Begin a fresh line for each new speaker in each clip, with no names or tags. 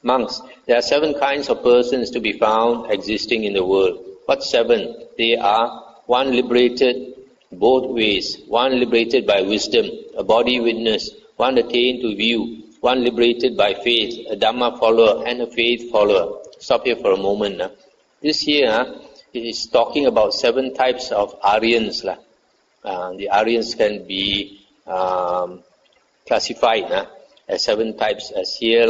Monks, there are 7 kinds of persons to be found existing in the world. What 7? They are: 1 liberated both ways, 1 liberated by wisdom, a body witness, 1 attained to view, 1 liberated by faith, a Dhamma follower and a faith follower. Stop here for a moment. This here is talking about 7 types of Aryans. The Aryans can be classified as 7 types as here.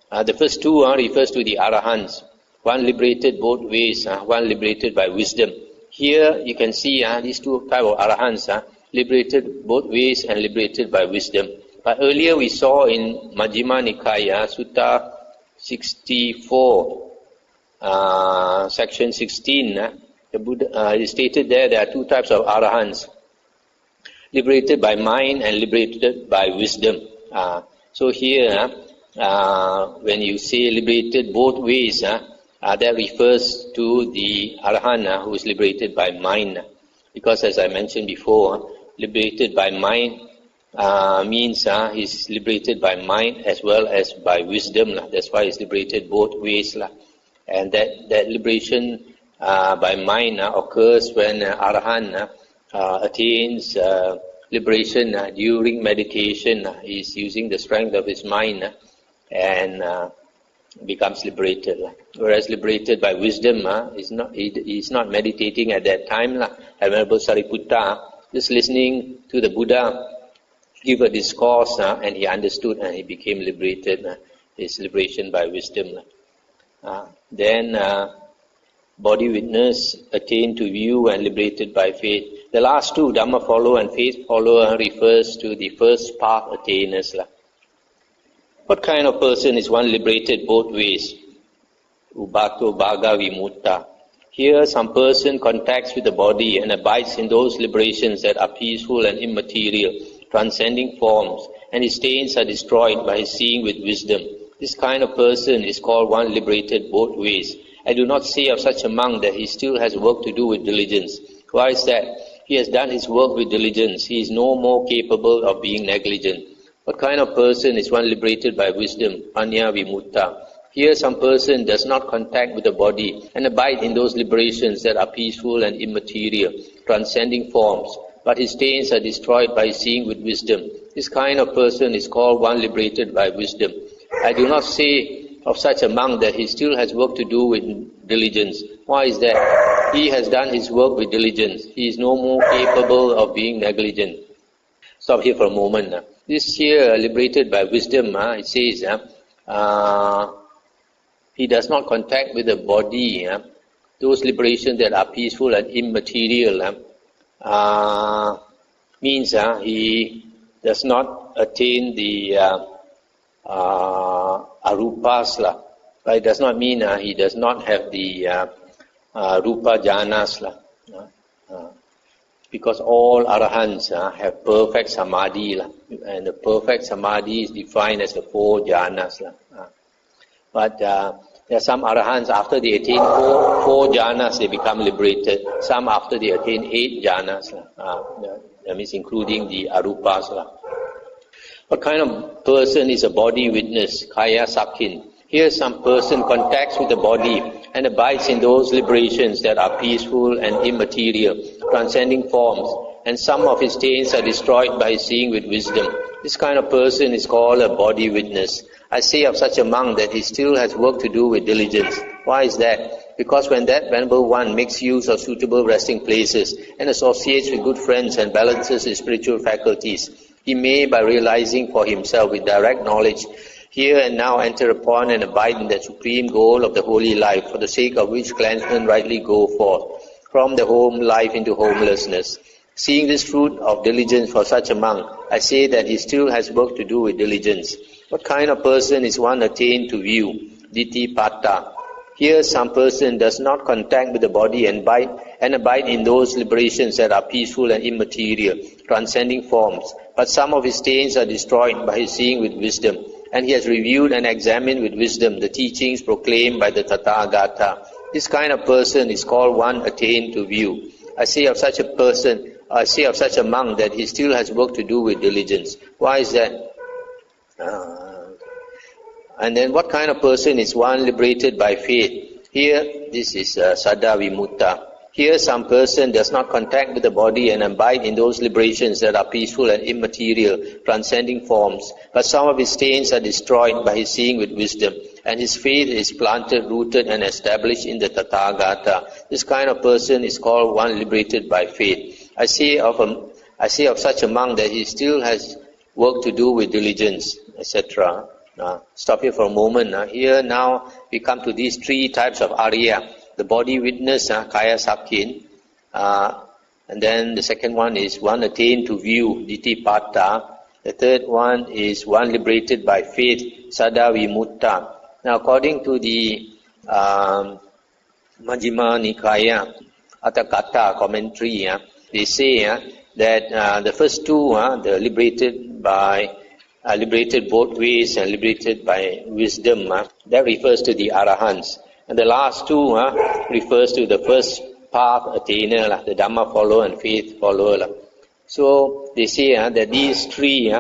The first 2 refers to the arahants. 1 liberated both ways, 1 liberated by wisdom. Here you can see these 2 types of arahants, liberated both ways and liberated by wisdom. But earlier we saw in Majjhima Nikaya, Sutta 64, section 16, the Buddha is stated there are 2 types of arahants, liberated by mind and liberated by wisdom. So here, when you say liberated both ways, that refers to the arahant who is liberated by mind. Because as I mentioned before, liberated by mind means he's liberated by mind as well as by wisdom. That's why he's liberated both ways. And that liberation by mind occurs when arahant attains liberation during meditation. He's using the strength of his mind and becomes liberated. Whereas liberated by wisdom, he's not meditating at that time. Venerable Sariputta, just listening to the Buddha give a discourse, and he understood and he became liberated. His liberation by wisdom. Then body witness attained to view and liberated by faith. The last 2, Dhamma follower and faith follower, refers to the first path attainers. What kind of person is 1 liberated both ways? Ubato bhaga vimutta. Here some person contacts with the body and abides in those liberations that are peaceful and immaterial, transcending forms, and his stains are destroyed by his seeing with wisdom. This kind of person is called 1 liberated both ways. I do not say of such a monk that he still has work to do with diligence. Why is that? He has done his work with diligence. He is no more capable of being negligent. What kind of person is 1 liberated by wisdom? Panya vimutta. Here some person does not contact with the body and abide in those liberations that are peaceful and immaterial, transcending forms, but his stains are destroyed by seeing with wisdom. This kind of person is called 1 liberated by wisdom. I do not say of such a monk that he still has work to do with diligence. Why is that? He has done his work with diligence. He is no more capable of being negligent. Stop here for a moment. This here, liberated by wisdom, it says, he does not contact with the body. Those liberations that are peaceful and immaterial means he does not attain the arupas. But it does not mean he does not have the rupa jhanas. Because all arahants have perfect samadhi, and the perfect samadhi is defined as the 4 jhanas. But there are some arahants, after they attain 4 jhanas, they become liberated. Some after they attain 8 jhanas, that means including the arupas. What kind of person is a body witness? Kaya sakhin. Here some person contacts with the body and abides in those liberations that are peaceful and immaterial, transcending forms, and some of his stains are destroyed by seeing with wisdom. This kind of person is called a body witness. I say of such a monk that he still has work to do with diligence. Why is that? Because when that venerable one makes use of suitable resting places and associates with good friends and balances his spiritual faculties, he may, by realizing for himself with direct knowledge, here and now enter upon and abide in that supreme goal of the holy life, for the sake of which clansmen rightly go forth, from the home life into homelessness. Seeing this fruit of diligence for such a monk, I say that he still has work to do with diligence. What kind of person is 1 attained to view? Diti pata. Here some person does not contact with the body and abide in those liberations that are peaceful and immaterial, transcending forms, but some of his stains are destroyed by his seeing with wisdom, and he has reviewed and examined with wisdom the teachings proclaimed by the Tathagata. This kind of person is called 1 attained to view. I say of such a monk that he still has work to do with diligence. Why is that? And then what kind of person is one liberated by faith? Here, this is Sada Vimutta. Here, some person does not contact with the body and abide in those liberations that are peaceful and immaterial, transcending forms. But some of his stains are destroyed by his seeing with wisdom, and his faith is planted, rooted, and established in the Tathagata. This kind of person is called one liberated by faith. I say of such a monk that he still has work to do with diligence, etc. Stop here for a moment. Here now we come to these three types of ariya. The body witness, kaya sabkin, and then the second one is one attained to view, ditipata. The third one is one liberated by faith, sada vimutta. Now according to the Majjhima Nikaya, Atakata commentary, they say that the first two, the liberated both ways and liberated by wisdom, that refers to the arahants. And the last two refers to the first path attainer, the Dhamma follower and faith follower. So they say that these three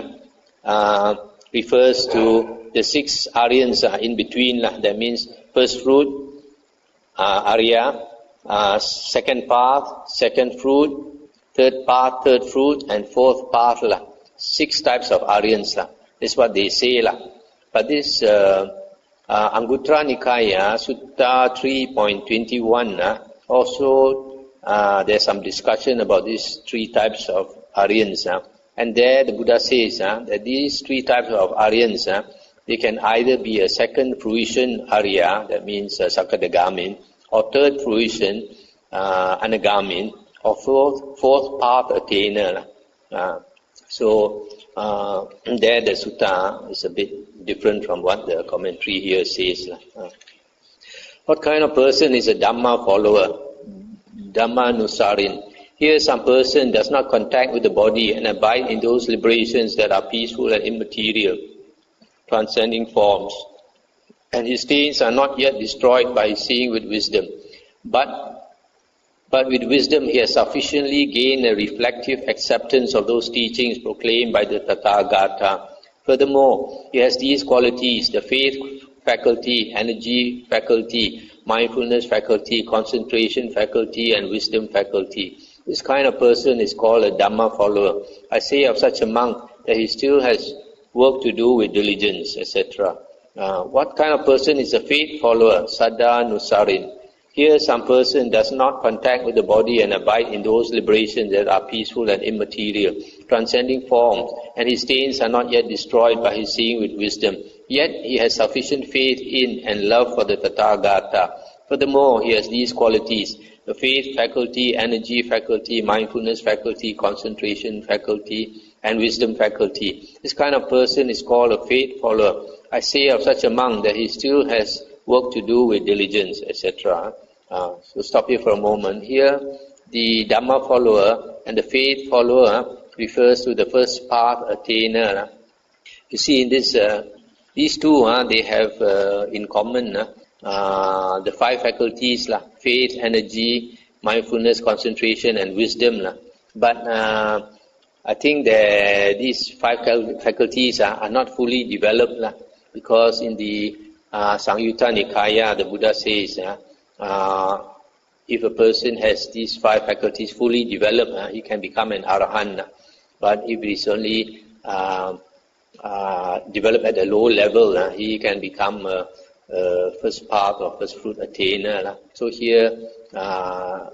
refers to the six Aryans in between. That means first fruit, ariya, second path, second fruit, third path, third fruit, and fourth path. Six types of Aryans. That's what they say. But this Anguttara Nikaya, Sutta 3.21, also there's some discussion about these three types of Aryans. And there the Buddha says that these three types of Aryans, they can either be a second fruition Arya, that means Sakadagamin, or third fruition Anagamin, or fourth path attainer. So there the sutta is a bit different from what the commentary here says. What kind of person is a Dhamma follower? Dhammanusarin. Here some person does not contact with the body and abide in those liberations that are peaceful and immaterial, transcending forms. And his stains are not yet destroyed by seeing with wisdom. But with wisdom he has sufficiently gained a reflective acceptance of those teachings proclaimed by the Tathagata. Furthermore, he has these qualities: the faith faculty, energy faculty, mindfulness faculty, concentration faculty, and wisdom faculty. This kind of person is called a Dhamma follower. I say of such a monk that he still has work to do with diligence, etc. What kind of person is a faith follower? Sada Nusarin. Here some person does not contact with the body and abide in those liberations that are peaceful and immaterial, transcending forms, and his stains are not yet destroyed by his seeing with wisdom. Yet he has sufficient faith in and love for the Tathagata. Furthermore, he has these qualities: the faith faculty, energy faculty, mindfulness faculty, concentration faculty, and wisdom faculty. This kind of person is called a faith follower. I say of such a monk that he still has work to do with diligence, etc. So stop here for a moment. Here, the Dhamma follower and the faith follower refers to the first path attainer. You see, in this, these two, they have in common the five faculties: faith, energy, mindfulness, concentration, and wisdom. But I think that these five faculties are not fully developed, because in the Samyutta Nikaya, the Buddha says, if a person has these five faculties fully developed, he can become an arahant. But if it is only developed at a low level, he can become a first path or first fruit attainer. So here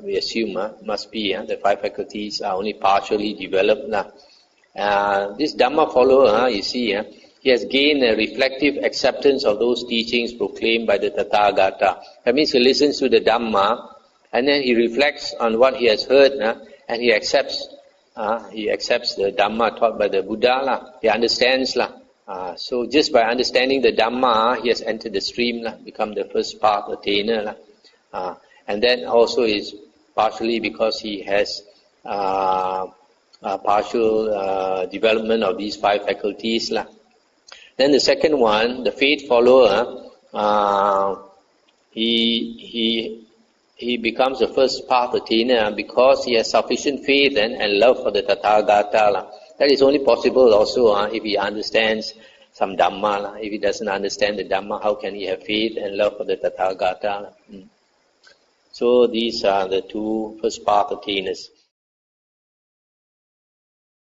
we assume must be the five faculties are only partially developed. This Dhamma follower, you see, he has gained a reflective acceptance of those teachings proclaimed by the Tathagata. That means he listens to the Dhamma, and then he reflects on what he has heard, and he accepts the Dhamma taught by the Buddha. He understands. So just by understanding the Dhamma, he has entered the stream, become the first path attainer. And that also is partially because he has partial development of these five faculties. Then the second one, the faith follower, he becomes the first path attainer because he has sufficient faith and love for the Tathagata. That is only possible also if he understands some Dhamma. If he doesn't understand the Dhamma, how can he have faith and love for the Tathagata? So these are the two first path attainers.